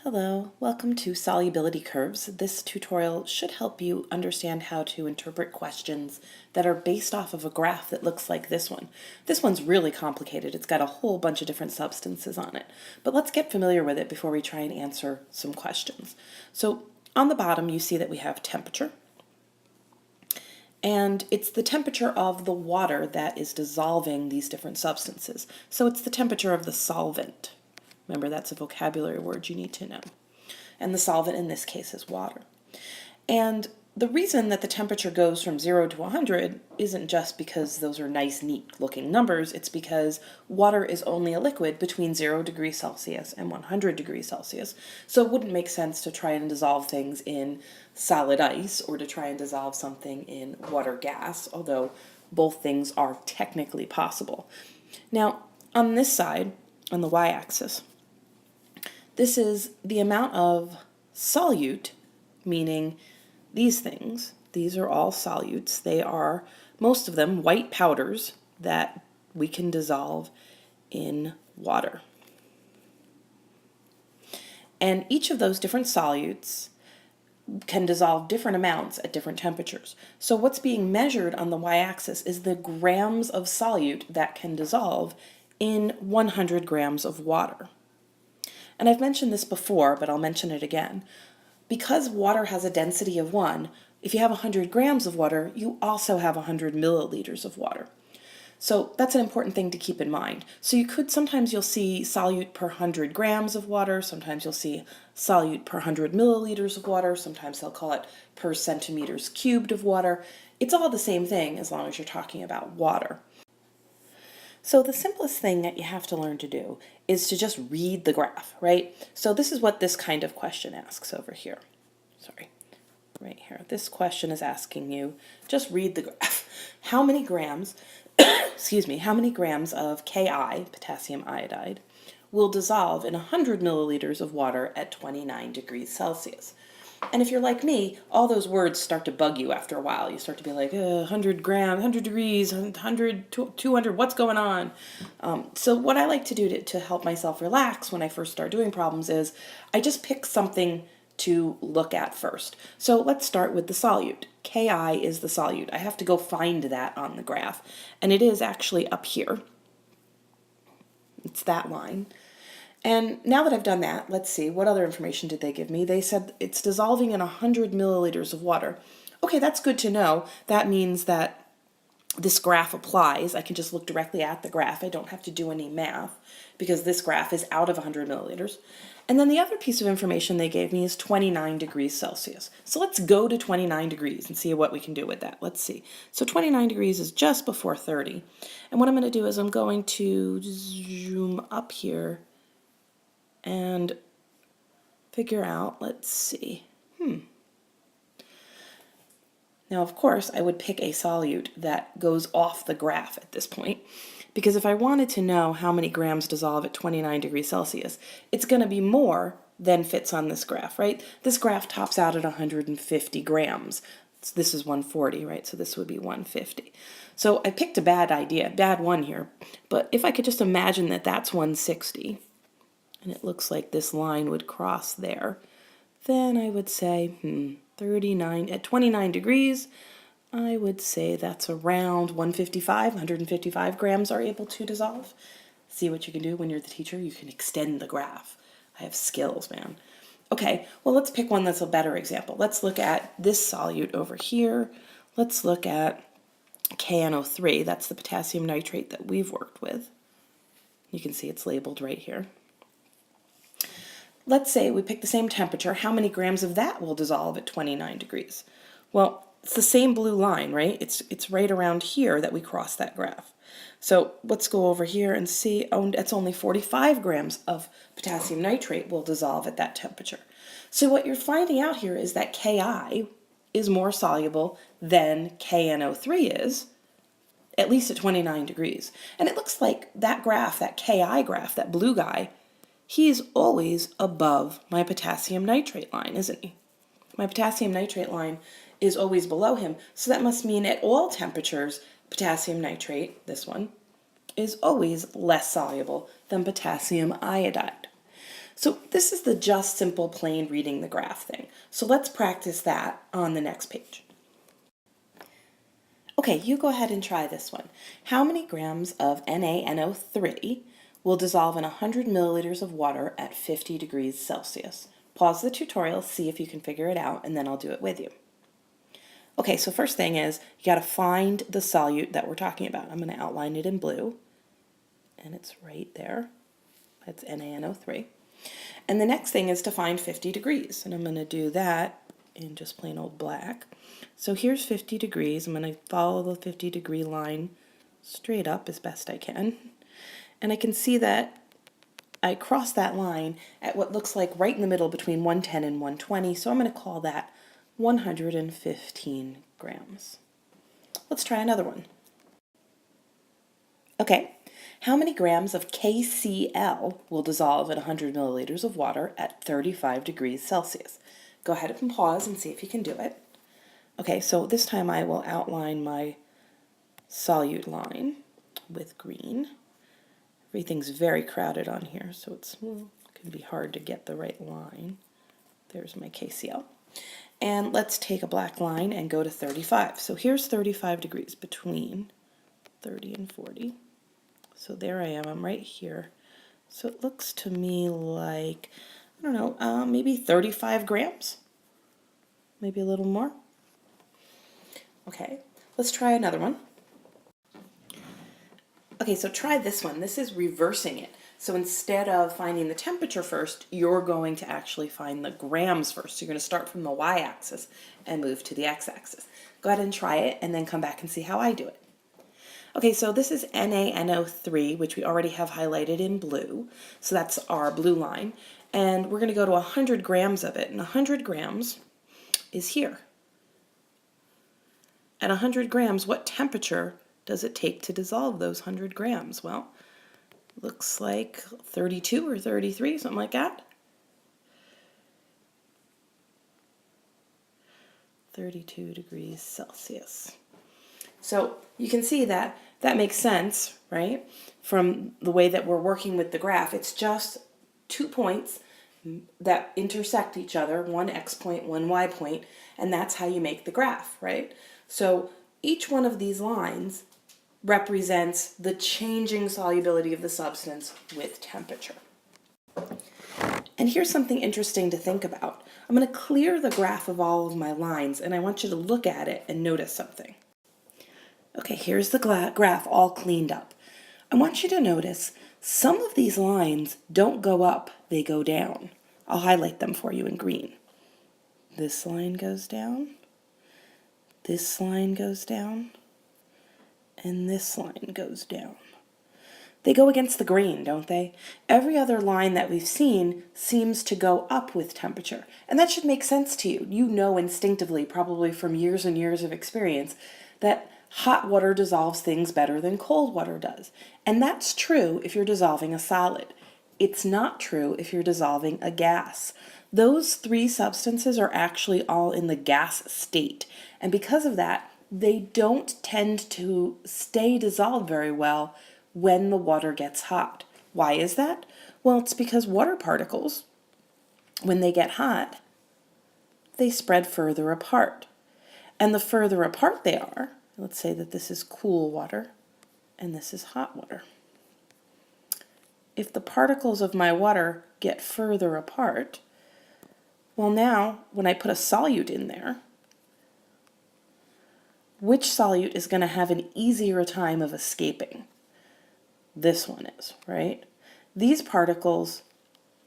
Hello, welcome to Solubility Curves. This tutorial should help you understand how to interpret questions that are based off of a graph that looks like this one. This one's really complicated. It's got a whole bunch of different substances on it. But let's get familiar with it before we try and answer some questions. So on the bottom you see that we have temperature. And it's the temperature of the water that is dissolving these different substances. So it's the temperature of the solvent. Remember, that's a vocabulary word you need to know. And the solvent in this case is water. And the reason that the temperature goes from 0 to 100 isn't just because those are nice, neat looking numbers. It's because water is only a liquid between 0 degrees Celsius and 100 degrees Celsius. So it wouldn't make sense to try and dissolve things in solid ice or to try and dissolve something in water gas, although both things are technically possible. Now, on this side, on the y-axis, this is the amount of solute, meaning these things. These are all solutes. They are, most of them, white powders that we can dissolve in water. And each of those different solutes can dissolve different amounts at different temperatures. So what's being measured on the y-axis is the grams of solute that can dissolve in 100 grams of water. And I've mentioned this before, but I'll mention it again. Because water has a density of 1, if you have 100 grams of water, you also have 100 milliliters of water. So that's an important thing to keep in mind. So sometimes you'll see solute per 100 grams of water, sometimes you'll see solute per 100 milliliters of water, sometimes they'll call it per centimeters cubed of water. It's all the same thing as long as you're talking about water. So the simplest thing that you have to learn to do is to just read the graph, right? So this is what this kind of question asks over here. Sorry, right here. This question is asking you, just read the graph. How many grams, how many grams of Ki, potassium iodide, will dissolve in 100 milliliters of water at 29 degrees Celsius? And if you're like me, all those words start to bug you after a while. You start to be like, 100 grams, 100 degrees, 100, 200, what's going on? So what I like to do to help myself relax when I first start doing problems is I just pick something to look at first. So let's start with the solute. Ki is the solute. I have to go find that on the graph. And it is actually up here. It's that line. And now that I've done that, let's see, what other information did they give me? They said it's dissolving in 100 milliliters of water. Okay, that's good to know. That means that this graph applies. I can just look directly at the graph. I don't have to do any math because this graph is out of 100 milliliters. And then the other piece of information they gave me is 29 degrees Celsius. So let's go to 29 degrees and see what we can do with that. Let's see. So 29 degrees is just before 30. And what I'm going to do is I'm going to zoom up here and figure out, let's see. Now, of course, I would pick a solute that goes off the graph at this point, because if I wanted to know how many grams dissolve at 29 degrees Celsius, it's going to be more than fits on this graph, right? This graph tops out at 150 grams. So this is 140, right? So this would be 150. So I picked a bad one here, but if I could just imagine that that's 160, and it looks like this line would cross there, then I would say, 39, at 29 degrees, I would say that's around 155 grams are able to dissolve. See what you can do when you're the teacher? You can extend the graph. I have skills, man. Okay, well, let's pick one that's a better example. Let's look at this solute over here. Let's look at KNO3. That's the potassium nitrate that we've worked with. You can see it's labeled right here. Let's say we pick the same temperature. How many grams of that will dissolve at 29 degrees? Well, it's the same blue line, right? It's right around here that we cross that graph. So let's go over here and see, oh, it's only 45 grams of potassium nitrate will dissolve at that temperature. So what you're finding out here is that Ki is more soluble than KNO3 is, at least at 29 degrees. And it looks like that graph, that Ki graph, that blue guy, he's always above my potassium nitrate line, isn't he? My potassium nitrate line is always below him, so that must mean at all temperatures, potassium nitrate, this one, is always less soluble than potassium iodide. So this is the just simple plain reading the graph thing. So let's practice that on the next page. Okay, you go ahead and try this one. How many grams of NaNO3 will dissolve in 100 milliliters of water at 50 degrees Celsius? Pause the tutorial, see if you can figure it out, and then I'll do it with you. Okay, so first thing is you got to find the solute that we're talking about. I'm going to outline it in blue, and it's right there. That's NaNO3. And the next thing is to find 50 degrees, and I'm going to do that in just plain old black. So here's 50 degrees. I'm going to follow the 50-degree line straight up as best I can. And I can see that I cross that line at what looks like right in the middle between 110 and 120, so I'm going to call that 115 grams. Let's try another one. Okay, how many grams of KCl will dissolve in 100 milliliters of water at 35 degrees Celsius? Go ahead and pause and see if you can do it. Okay, so this time I will outline my solute line with green. Everything's very crowded on here, so it can be hard to get the right line. There's my KCl. And let's take a black line and go to 35. So here's 35 degrees between 30 and 40. So there I am, I'm right here. So it looks to me like, I don't know, maybe 35 grams? Maybe a little more? Okay, let's try another one. Okay, so try this one. This is reversing it. So instead of finding the temperature first, you're going to actually find the grams first. So you're going to start from the y-axis and move to the x-axis. Go ahead and try it and then come back and see how I do it. Okay, so this is NaNO3, which we already have highlighted in blue. So that's our blue line. And we're going to go to 100 grams of it. And 100 grams is here. At 100 grams, what temperature does it take to dissolve those 100 grams? Well, looks like 32 or 33, something like that. 32 degrees Celsius. So you can see that that makes sense, right? From the way that we're working with the graph. It's just 2 points that intersect each other, one x point, one y point, and that's how you make the graph, right? So each one of these lines represents the changing solubility of the substance with temperature. And here's something interesting to think about. I'm going to clear the graph of all of my lines, and I want you to look at it and notice something. Okay, here's the graph all cleaned up. I want you to notice some of these lines don't go up, they go down. I'll highlight them for you in green. This line goes down, this line goes down, and this line goes down. They go against the grain, don't they? Every other line that we've seen seems to go up with temperature. And that should make sense to you. You know instinctively, probably from years and years of experience, that hot water dissolves things better than cold water does. And that's true if you're dissolving a solid. It's not true if you're dissolving a gas. Those three substances are actually all in the gas state. And because of that, they don't tend to stay dissolved very well when the water gets hot. Why is that? Well, it's because water particles, when they get hot, they spread further apart. And the further apart they are, let's say that this is cool water and this is hot water. If the particles of my water get further apart, well now, when I put a solute in there, which solute is going to have an easier time of escaping? This one is, right? These particles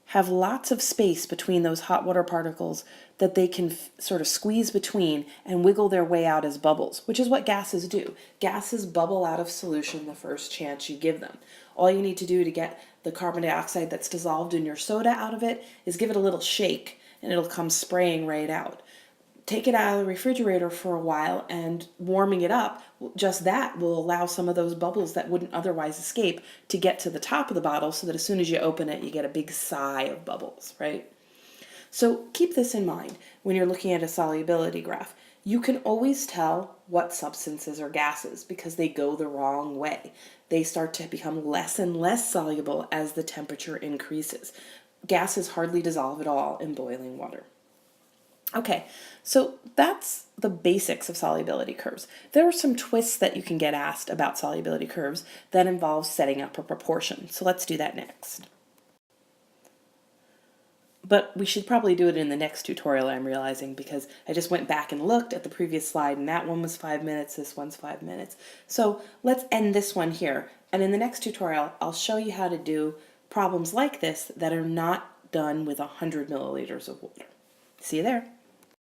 have lots of space between those hot water particles that they can sort of squeeze between and wiggle their way out as bubbles, which is what gases do. Gases bubble out of solution the first chance you give them. All you need to do to get the carbon dioxide that's dissolved in your soda out of it is give it a little shake and it'll come spraying right out. Take it out of the refrigerator for a while and warming it up, just that will allow some of those bubbles that wouldn't otherwise escape to get to the top of the bottle so that as soon as you open it, you get a big sigh of bubbles, right? So keep this in mind when you're looking at a solubility graph. You can always tell what substances are gases because they go the wrong way. They start to become less and less soluble as the temperature increases. gases hardly dissolve at all in boiling water. Okay, so that's the basics of solubility curves. There are some twists that you can get asked about solubility curves that involve setting up a proportion. So let's do that next. But we should probably do it in the next tutorial, I'm realizing, because I just went back and looked at the previous slide and that one was 5 minutes, this one's 5 minutes. So let's end this one here. And in the next tutorial, I'll show you how to do problems like this that are not done with 100 milliliters of water. See you there.